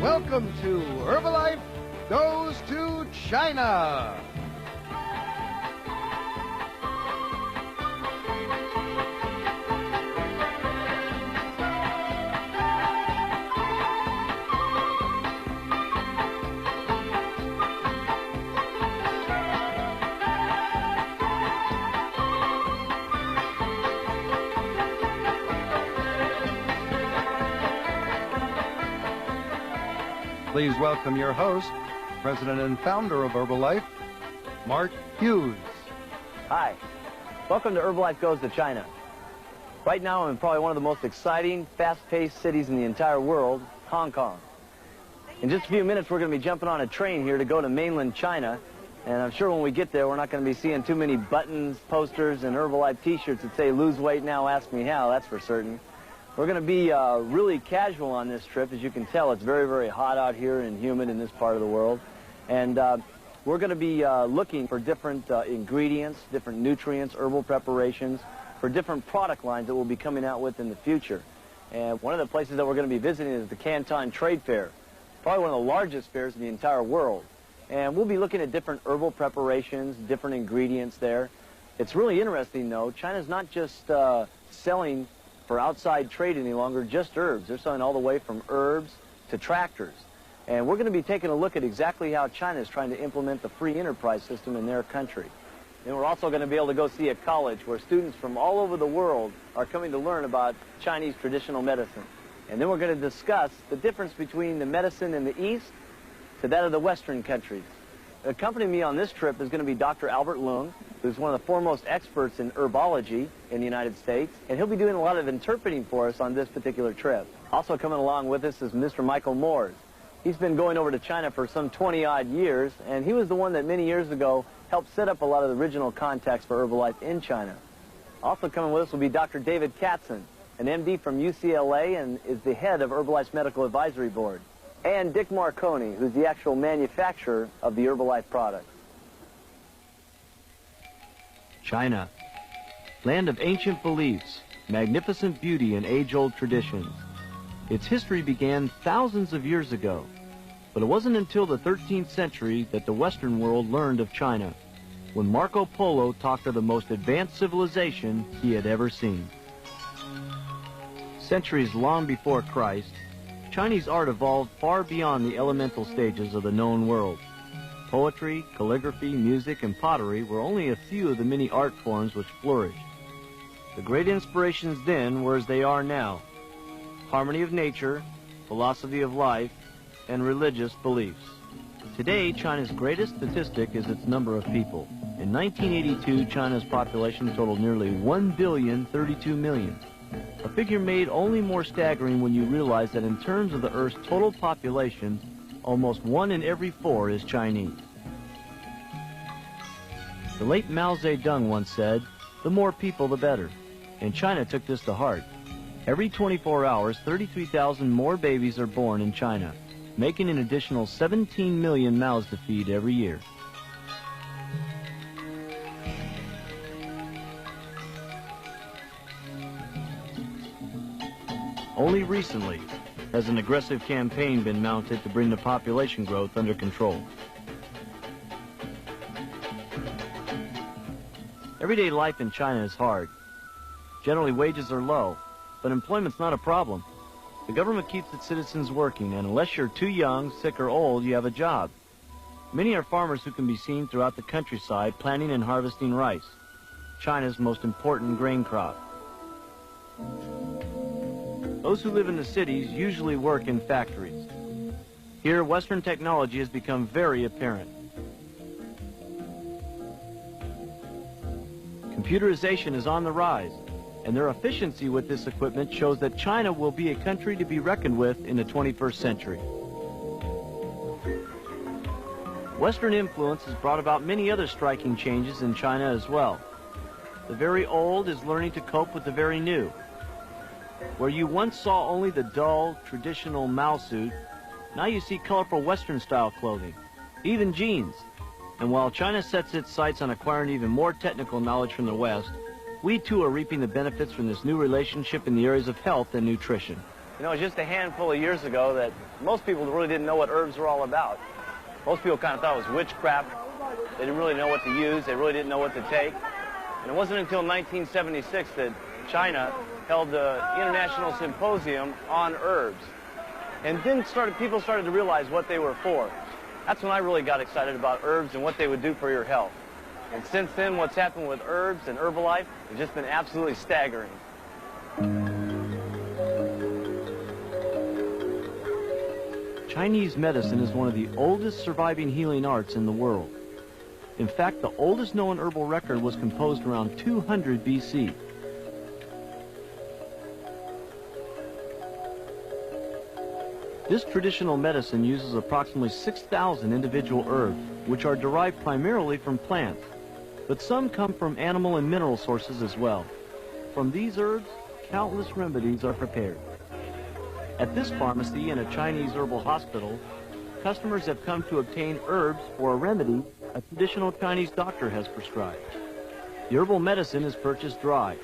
Welcome to Herbalife Goes to China. Please welcome your host, President and founder of Herbalife, Mark Hьюz. Hi. Welcome to Herbalife Goes to China. Right now I'm in probably one of the most exciting, fast-paced cities in the entire world, Hong Kong. In just a few minutes we're going to be jumping on a train here to go to mainland China, and I'm sure when we get there we're not going to be seeing too many buttons, posters, and Herbalife t-shirts that say, "Lose weight now, ask me how," that's for certain. We're going to be really casual on this trip. As you can tell, it's very, very hot out here and humid in this part of the world. And we're going to be looking for different ingredients, different nutrients, herbal preparations, for different product lines that we'll be coming out with in the future. And one of the places that we're going to be visiting is the Canton Trade Fair, probably one of the largest fairs in the entire world. And we'll be looking at different herbal preparations, different ingredients there. It's really interesting, though. China's not just selling for outside trade any longer, just herbs. They're selling all the way from herbs to tractors. And we're going to be taking a look at exactly how China is trying to implement the free enterprise system in their country. And we're also going to be able to go see a college where students from all over the world are coming to learn about Chinese traditional medicine. And then we're going to discuss the difference between the medicine in the East to that of the Western countries. Accompanying me on this trip is going to be Dr. Albert Leung, who's one of the foremost experts in herbology in the United States, and he'll be doing a lot of interpreting for us on this particular trip. Also coming along with us is Mr. Michael Moores. He's been going over to China for some 20-odd years, and he was the one that many years ago helped set up a lot of the original contacts for Herbalife in China. Also coming with us will be Dr. David Katzen, an MD from UCLA and is the head of Herbalife's Medical Advisory Board. And Dick Marconi, who's the actual manufacturer of the Herbalife products. China, land of ancient beliefs, magnificent beauty, and age-old traditions. Its history began thousands of years ago, but it wasn't until the 13th century that the Western world learned of China, when Marco Polo talked of the most advanced civilization he had ever seen. Centuries long before Christ, Chinese art evolved far beyond the elemental stages of the known world. Poetry, calligraphy, music, and pottery were only a few of the many art forms which flourished. The great inspirations then were as they are now: harmony of nature, philosophy of life, and religious beliefs. Today, China's greatest statistic is its number of people. In 1982, China's population totaled nearly 1,032,000,000. A figure made only more staggering when you realize that in terms of the Earth's total population, almost 1 in every 4 is Chinese. The late Mao Zedong once said, "The more people, the better." And China took this to heart. Every 24 hours, 33,000 more babies are born in China, making an additional 17 million mouths to feed every year. Only recently has an aggressive campaign been mounted to bring the population growth under control. Everyday life in China is hard. Generally, wages are low, but employment's not a problem. The government keeps its citizens working, and unless you're too young, sick, or old, you have a job. Many are farmers who can be seen throughout the countryside planting and harvesting rice, China's most important grain crop. Those who live in the cities usually work in factories. Here, Western technology has become very apparent. Computerization is on the rise, and their efficiency with this equipment shows that China will be a country to be reckoned with in the 21st century. Western influence has brought about many other striking changes in China as well. The very old is learning to cope with the very new. Where you once saw only the dull, traditional Mao suit, now you see colorful Western-style clothing, even jeans. And while China sets its sights on acquiring even more technical knowledge from the West, we too are reaping the benefits from this new relationship in the areas of health and nutrition. You know, it was just a handful of years ago that most people really didn't know what herbs were all about. Most people kind of thought it was witchcraft. They didn't really know what to use. They really didn't know what to take. And it wasn't until 1976 that China held the International Symposium on herbs. And then people started to realize what they were for. That's when I really got excited about herbs and what they would do for your health. And since then, what's happened with herbs and Herbalife has just been absolutely staggering. Chinese medicine is one of the oldest surviving healing arts in the world. In fact, the oldest known herbal record was composed around 200 BC. This traditional medicine uses approximately 6,000 individual herbs, which are derived primarily from plants, but some come from animal and mineral sources as well. From these herbs, countless remedies are prepared. At this pharmacy in a Chinese herbal hospital, customers have come to obtain herbs for a remedy a traditional Chinese doctor has prescribed. The herbal medicine is purchased dry,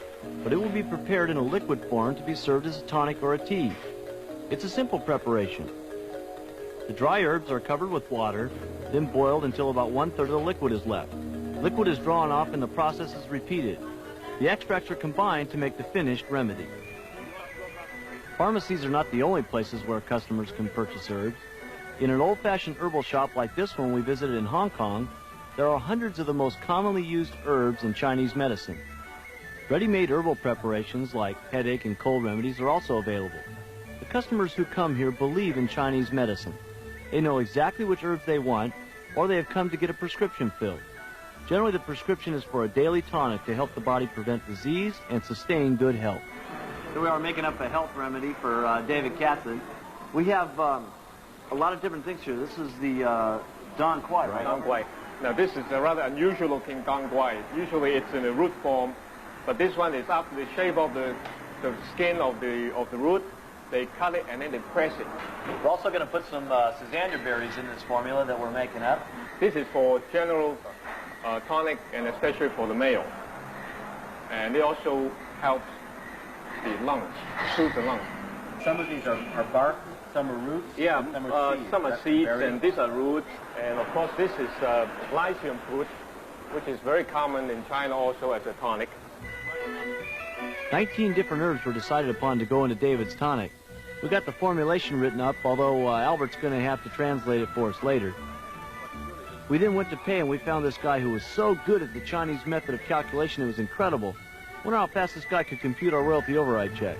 but it will be prepared in a liquid form to be served as a tonic or a tea. It's a simple preparation. The dry herbs are covered with water, then boiled until about 1/3 of the liquid is left. Liquid is drawn off and the process is repeated. The extracts are combined to make the finished remedy. Pharmacies are not the only places where customers can purchase herbs. In an old-fashioned herbal shop like this one we visited in Hong Kong, there are hundreds of the most commonly used herbs in Chinese medicine. Ready-made herbal preparations like headache and cold remedies are also available. The customers who come here believe in Chinese medicine. They know exactly which herbs they want, or they have come to get a prescription filled. Generally, the prescription is for a daily tonic to help the body prevent disease and sustain good health. Here we are making up a health remedy for David Katzen. We have a lot of different things here. This is the Dong Quai, right? Dong Quai. Now, this is a rather unusual looking Dong Quai. Usually it's in a root form, but this one is after the shape of the skin of the root. They cut it and then they press it. We're also going to put some Caesania berries in this formula that we're making up. This is for general tonic and especially for the male. And it also helps the lungs, soothe the lungs. Some of these are bark, some are roots, yeah, some are seeds, and these are roots. And of course this is lycium fruit, which is very common in China also as a tonic. 19 different herbs were decided upon to go into David's tonic. We got the formulation written up, although Albert's going to have to translate it for us later. We then went to pay, and we found this guy who was so good at the Chinese method of calculation it was incredible. Wonder how fast this guy could compute our royalty override check.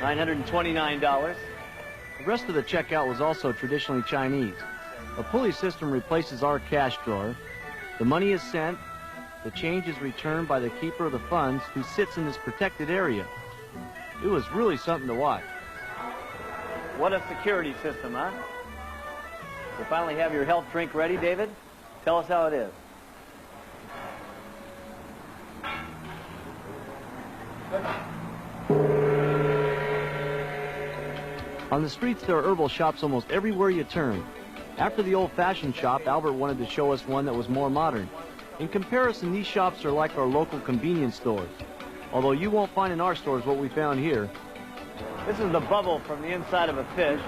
$929. The rest of the checkout was also traditionally Chinese. A pulley system replaces our cash drawer. The money is sent. The change is returned by the keeper of the funds, who sits in this protected area. It was really something to watch. What a security system, huh? You finally have your health drink ready, David? Tell us how it is. On the streets, there are herbal shops almost everywhere you turn. After the old-fashioned shop, Albert wanted to show us one that was more modern. In comparison, these shops are like our local convenience stores, although you won't find in our stores what we found here. This is the bubble from the inside of a fish,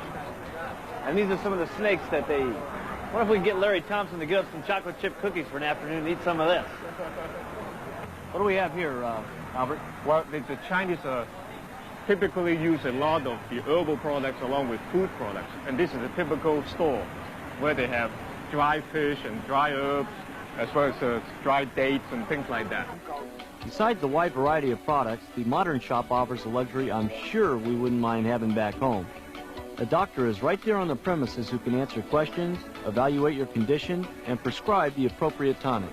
and these are some of the snakes that they... What if we can get Larry Thompson to get us some chocolate chip cookies for an afternoon and eat some of this? What do we have here, Albert? Well, the Chinese typically use a lot of the herbal products along with food products, and this is a typical store where they have dry fish and dry herbs, as well as dried dates and things like that. Besides the wide variety of products, the modern shop offers a luxury I'm sure we wouldn't mind having back home. A doctor is right there on the premises who can answer questions, evaluate your condition, and prescribe the appropriate tonic.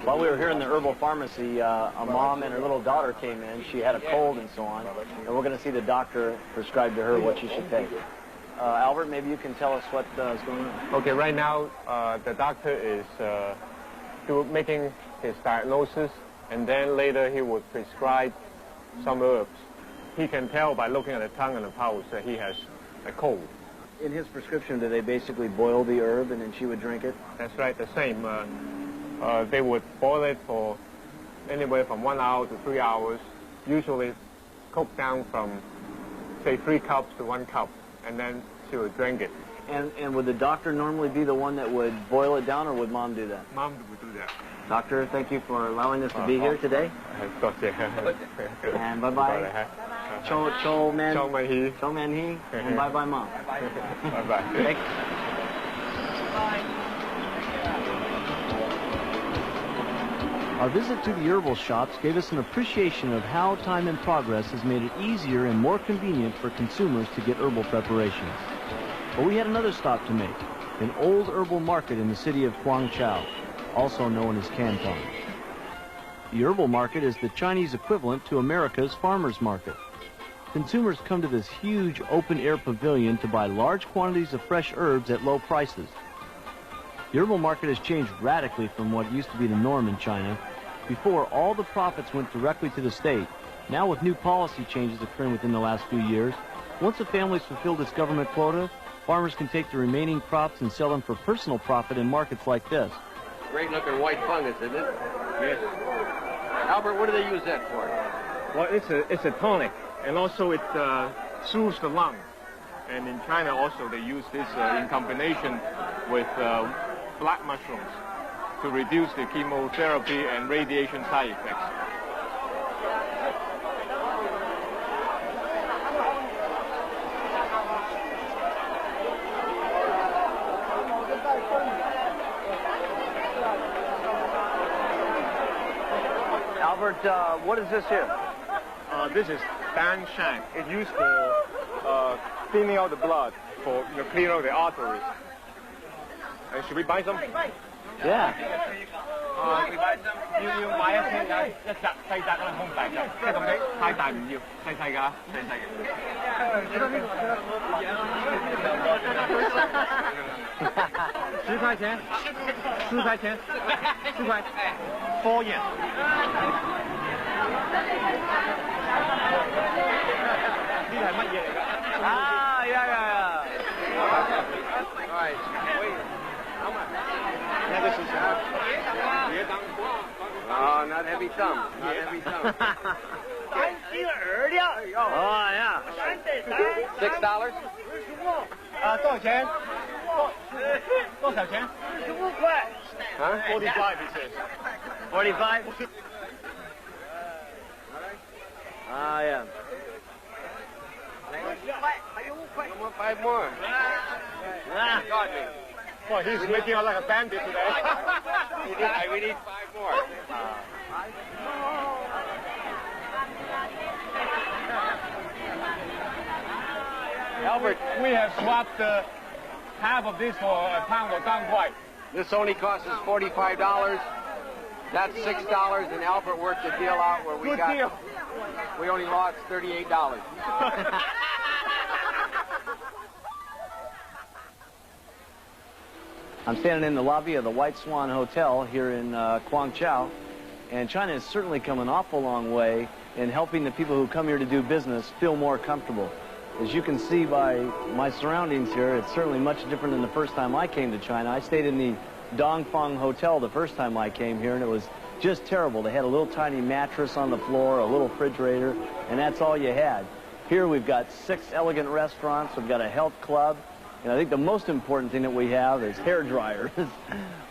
While we were here in the herbal pharmacy, a mom and her little daughter came in. She had a cold and so on, and we're going to see the doctor prescribe to her what she should take. Albert, maybe you can tell us what is going on. Okay, right now the doctor is making his diagnosis, and then later he would prescribe some herbs. He can tell by looking at the tongue and the pouch that he has a cold. In his prescription, do they basically boil the herb and then she would drink it? That's right, the same. They would boil it for anywhere from 1 hour to 3 hours, usually cooked down from, say, 3 cups to 1 cup, and then she would drink it. And would the doctor normally be the one that would boil it down, or would Mom do that? Mom would do that. Doctor, thank you for allowing us to be here today. And bye-bye. Cho Man Hee. And bye-bye, Mom. Bye-bye. Thank you. Our visit to the herbal shops gave us an appreciation of how time and progress has made it easier and more convenient for consumers to get herbal preparations. But we had another stop to make, an old herbal market in the city of Guangzhou, also known as Canton. The herbal market is the Chinese equivalent to America's farmers market. Consumers come to this huge open-air pavilion to buy large quantities of fresh herbs at low prices. The herbal market has changed radically from what used to be the norm in China. Before, all the profits went directly to the state. Now, with new policy changes occurring within the last few years, once a family's fulfilled its government quota, farmers can take the remaining crops and sell them for personal profit in markets like this. Great looking white fungus, isn't it? Yes. Albert, what do they use that for? Well, it's a tonic, and also it soothes the lung. And in China also they use this in combination with black mushrooms to reduce the chemotherapy and radiation side effects. Albert, what is this here? This is Dan Shan. It's used for cleaning out the blood, for cleaning out the arteries. Should we buy some? Yeah. We buy some. 要買一隻細隻啦，空大隻，即係咁啲，太大唔要，細細㗎，細細嘅。10塊錢，4塊錢，4塊，4 yen。呢個係乜嘢嚟㗎？Ah, yeah. All right, wait. How much? Yeah, this is Oh, not heavy thumb. Not heavy thumb. Oh, yeah. $6? 多少錢？多少錢？15塊。Huh? 45 it says. 45? Ah, yeah. 5 more. Ah. Got me. Boy, he's making out like a bandit today. We need 5 more. Albert, we have swapped half of this for a pound of dang quai. This only cost us $45. That's $6, and Albert worked the deal out where Good deal. we only lost $38. I'm standing in the lobby of the White Swan Hotel here in Guangzhou, and China has certainly come an awful long way in helping the people who come here to do business feel more comfortable. As you can see by my surroundings here, it's certainly much different than the first time I came to China. I stayed in the Dongfang Hotel the first time I came here, and it was just terrible. They had a little tiny mattress on the floor, a little refrigerator, and that's all you had. Here we've got 6 elegant restaurants, we've got a health club, and I think the most important thing that we have is hair dryers.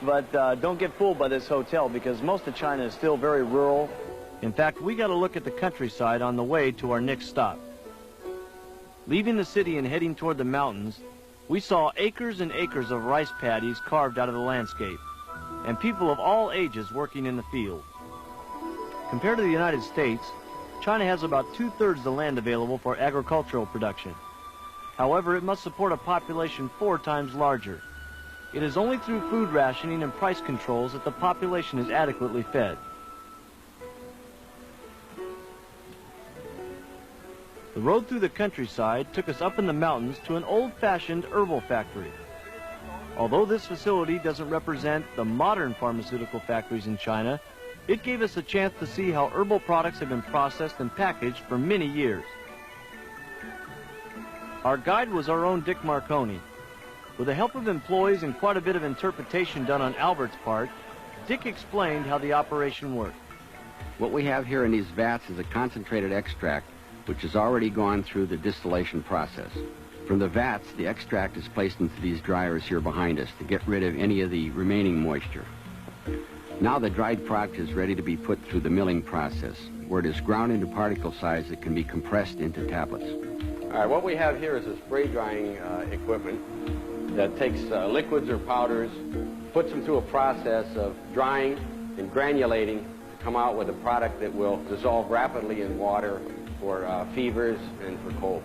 But don't get fooled by this hotel, because most of China is still very rural. In fact, we got a look at the countryside on the way to our next stop. Leaving the city and heading toward the mountains, we saw acres and acres of rice paddies carved out of the landscape, and people of all ages working in the field. Compared to the United States, China has about 2/3 the land available for agricultural production. However, it must support a population 4 times larger. It is only through food rationing and price controls that the population is adequately fed. The road through the countryside took us up in the mountains to an old-fashioned herbal factory. Although this facility doesn't represent the modern pharmaceutical factories in China, it gave us a chance to see how herbal products have been processed and packaged for many years. Our guide was our own Dick Marconi. With the help of employees and quite a bit of interpretation done on Albert's part, Dick explained how the operation worked. What we have here in these vats is a concentrated extract which has already gone through the distillation process. From the vats, the extract is placed into these dryers here behind us to get rid of any of the remaining moisture. Now the dried product is ready to be put through the milling process, where it is ground into particle size that can be compressed into tablets. All right, what we have here is a spray drying equipment that takes liquids or powders, puts them through a process of drying and granulating to come out with a product that will dissolve rapidly in water for fevers and for cold.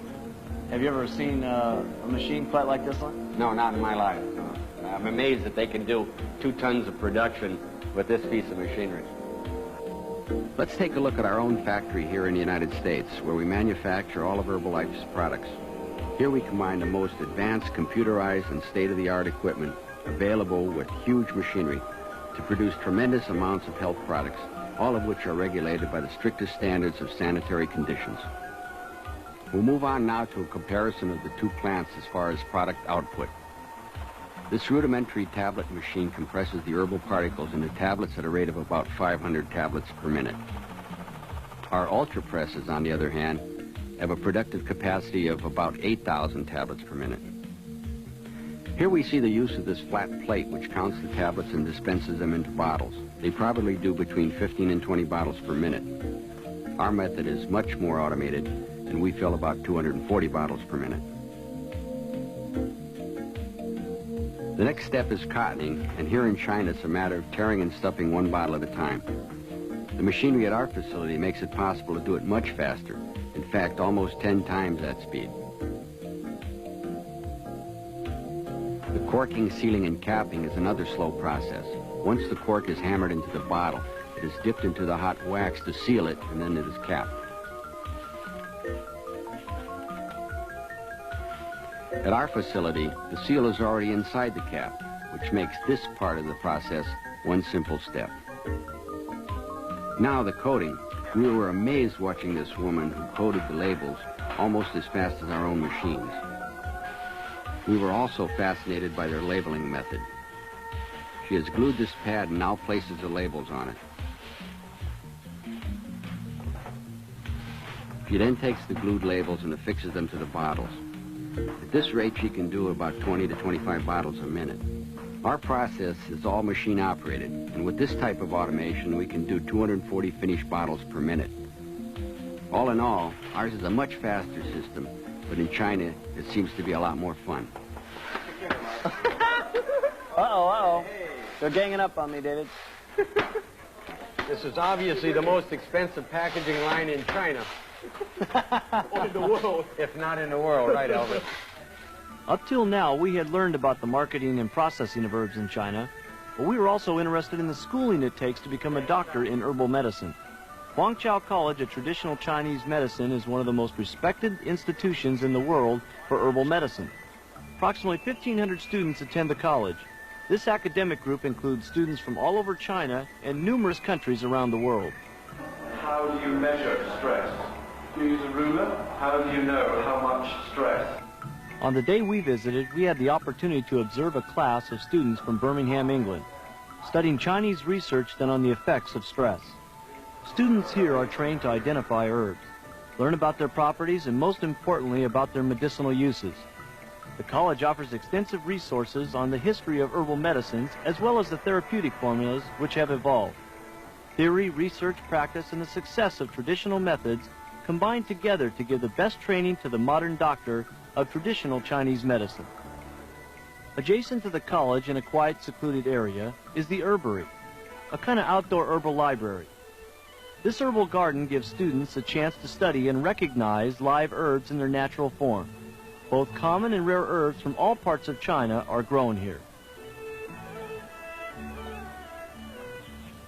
Have you ever seen a machine quite like this one? No, not in my life. No. I'm amazed that they can do 2 tons of production with this piece of machinery. Let's take a look at our own factory here in the United States, where we manufacture all of Herbalife's products. Here we combine the most advanced computerized and state-of-the-art equipment available with huge machinery to produce tremendous amounts of health products, all of which are regulated by the strictest standards of sanitary conditions. We'll move on now to a comparison of the 2 plants as far as product output. This rudimentary tablet machine compresses the herbal particles into tablets at a rate of about 500 tablets per minute. Our ultra presses, on the other hand, have a productive capacity of about 8,000 tablets per minute. Here we see the use of this flat plate which counts the tablets and dispenses them into bottles. They probably do between 15 and 20 bottles per minute. Our method is much more automated, and we fill about 240 bottles per minute. The next step is cottoning, and here in China it's a matter of tearing and stuffing 1 bottle at a time. The machinery at our facility makes it possible to do it much faster, in fact almost 10 times that speed. The corking, sealing, and capping is another slow process. Once the cork is hammered into the bottle, it is dipped into the hot wax to seal it, and then it is capped. At our facility, the seal is already inside the cap, which makes this part of the process one simple step. Now the coating. We were amazed watching this woman who coated the labels almost as fast as our own machines. We were also fascinated by their labeling method. She has glued this pad and now places the labels on it. She then takes the glued labels and affixes them to the bottles. At this rate, she can do about 20 to 25 bottles a minute. Our process is all machine operated, and with this type of automation, we can do 240 finished bottles per minute. All in all, ours is a much faster system, but in China, it seems to be a lot more fun. Uh-oh. They're ganging up on me, David. This is obviously the most expensive packaging line in China. Or in the world. If not in the world, right, Elvis? Up till now, we had learned about the marketing and processing of herbs in China, but we were also interested in the schooling it takes to become a doctor in herbal medicine. Guangzhou College of Traditional Chinese Medicine is one of the most respected institutions in the world for herbal medicine. Approximately 1,500 students attend the college. This academic group includes students from all over China and numerous countries around the world. How do you measure stress? Do you use a ruler? How do you know how much stress? On the day we visited, we had the opportunity to observe a class of students from Birmingham, England, studying Chinese research done on the effects of stress. Students here are trained to identify herbs, learn about their properties, and most importantly, about their medicinal uses. The college offers extensive resources on the history of herbal medicines, as well as the therapeutic formulas which have evolved. Theory, research, practice, and the success of traditional methods combine together to give the best training to the modern doctor of traditional Chinese medicine. Adjacent to the college in a quiet, secluded area is the herbery, a kind of outdoor herbal library. This herbal garden gives students a chance to study and recognize live herbs in their natural form. Both common and rare herbs from all parts of China are grown here.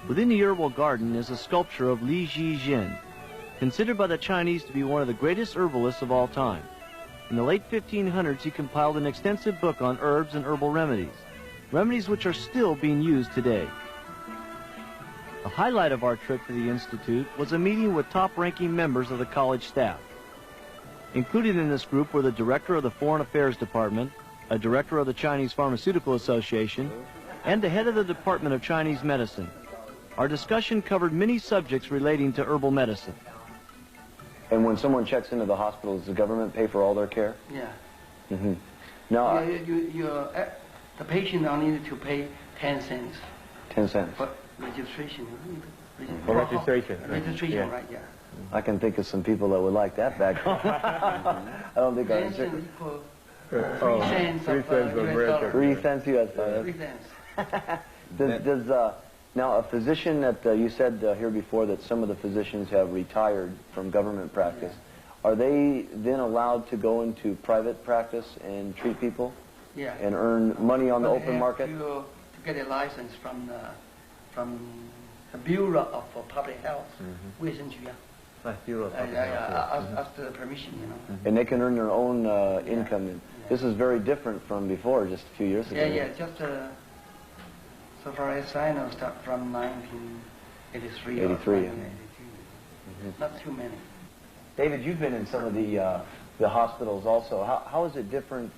Within the herbal garden is a sculpture of Li Zhijin, considered by the Chinese to be one of the greatest herbalists of all time. In the late 1500s, he compiled an extensive book on herbs and herbal remedies which are still being used today. The highlight of our trip to the Institute was a meeting with top-ranking members of the college staff. Included in this group were the director of the Foreign Affairs Department, a director of the Chinese Pharmaceutical Association, and the head of the Department of Chinese Medicine. Our discussion covered many subjects relating to herbal medicine. And when someone checks into the hospital, does the government pay for all their care? Yeah. Mm-hmm. Now, the patient only need to pay 10 cents. 10 cents. For registration. For registration. Registration, Yeah. right, yeah. I can think of some people that would like that back home. I don't think 10 I... cents equal 3 Oh, cents 3 of cents of US bread. dollar. 3 cents U.S. dollars. 3 cents. Now, a physician that you said here before that some of the physicians have retired from government practice, are they then allowed to go into private practice and treat people Yeah. and earn money on the But open they market? have to get a license from the Bureau of Public Health, 卫生局啊。Ask the permission, you know. And they can earn their own income. This is very different from before, just a few years ago. Yeah, just so far as I know, start from 1983 or 83, yeah. 1982. Not too many. David, you've been in some of the hospitals also. How is it different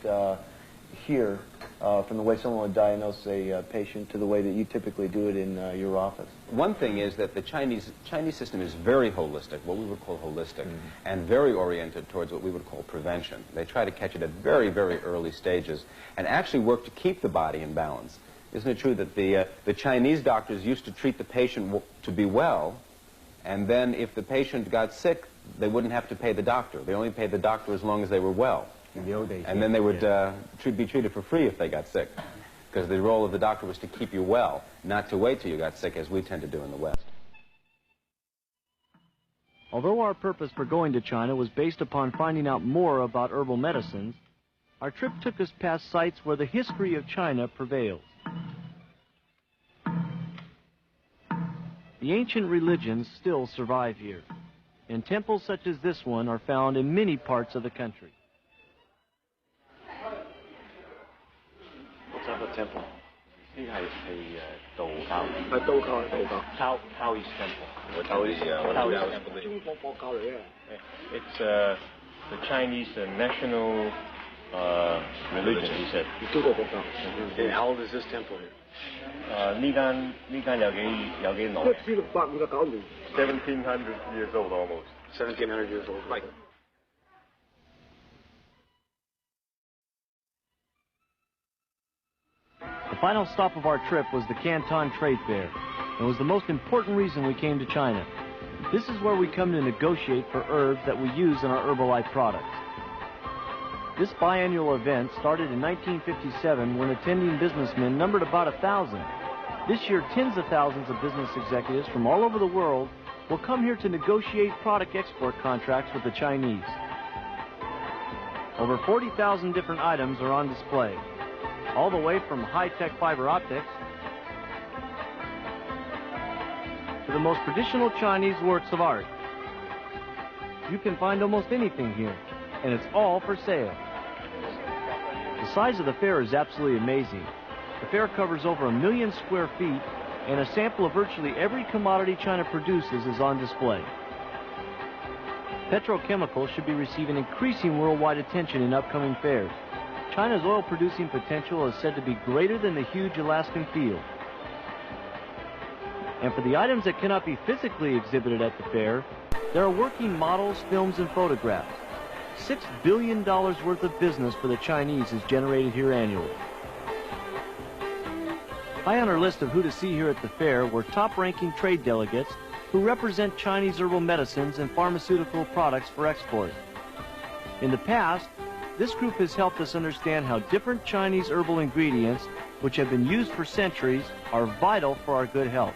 here from the way someone would diagnose a patient to the way that you typically do it in your office? One thing is that the Chinese system is very holistic, what we would call holistic, and very oriented towards what we would call prevention. They try to catch it at very, very early stages and actually work to keep the body in balance. Isn't it true that the Chinese doctors used to treat the patient to be well, and then if the patient got sick, they wouldn't have to pay the doctor. They only paid the doctor as long as they were well. In the old days. And then they would be treated for free if they got sick, because the role of the doctor was to keep you well, not to wait till you got sick, as we tend to do in the West. Although our purpose for going to China was based upon finding out more about herbal medicines, our trip took us past sites where the history of China prevails. The ancient religions still survive here, and temples such as this one are found in many parts of the country. What's up a temple? Taoist temple. It's the Chinese national religion, he said. And how old is this temple here? 呢間有幾耐 ？1700 years old almost. 1700 years old. Right. The final stop of our trip was the Canton Trade Fair, and was the most important reason we came to China. This is where we come to negotiate for herbs that we use in our Herbalife products. This biannual event started in 1957 when attending businessmen numbered about 1,000. This year, tens of thousands of business executives from all over the world will come here to negotiate product export contracts with the Chinese. Over 40,000 different items are on display, all the way from high-tech fiber optics to the most traditional Chinese works of art. You can find almost anything here, and it's all for sale. The size of the fair is absolutely amazing. The fair covers over 1 million square feet, and a sample of virtually every commodity China produces is on display. Petrochemicals should be receiving increasing worldwide attention in upcoming fairs. China's oil-producing potential is said to be greater than the huge Alaskan field. And for the items that cannot be physically exhibited at the fair, there are working models, films, and photographs. $6 billion worth of business for the Chinese is generated here annually. High on our list of who to see here at the fair were top-ranking trade delegates who represent Chinese herbal medicines and pharmaceutical products for export. In the past, this group has helped us understand how different Chinese herbal ingredients, which have been used for centuries, are vital for our good health.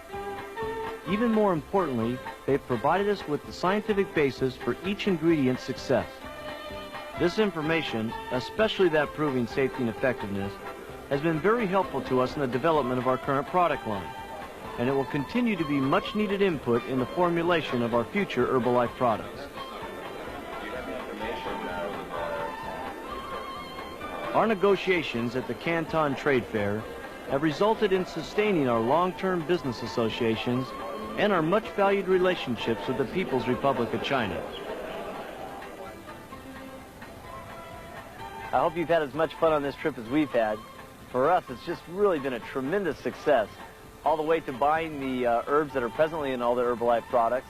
Even more importantly, they've provided us with the scientific basis for each ingredient's success. This information, especially that proving safety and effectiveness, has been very helpful to us in the development of our current product line, and it will continue to be much needed input in the formulation of our future Herbalife products. Our negotiations at the Canton Trade Fair have resulted in sustaining our long-term business associations and our much valued relationships with the People's Republic of China. I hope you've had as much fun on this trip as we've had. For us, it's just really been a tremendous success. all the way to buying the herbs that are presently in all the Herbalife products,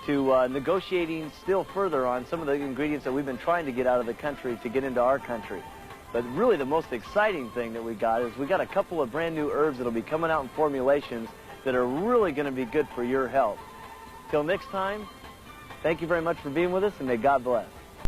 to negotiating still further on some of the ingredients that we've been trying to get out of the country to get into our country. But really the most exciting thing that we got is we got a couple of brand new herbs that will be coming out in formulations that are really going to be good for your health. Till next time, thank you very much for being with us, and may God bless.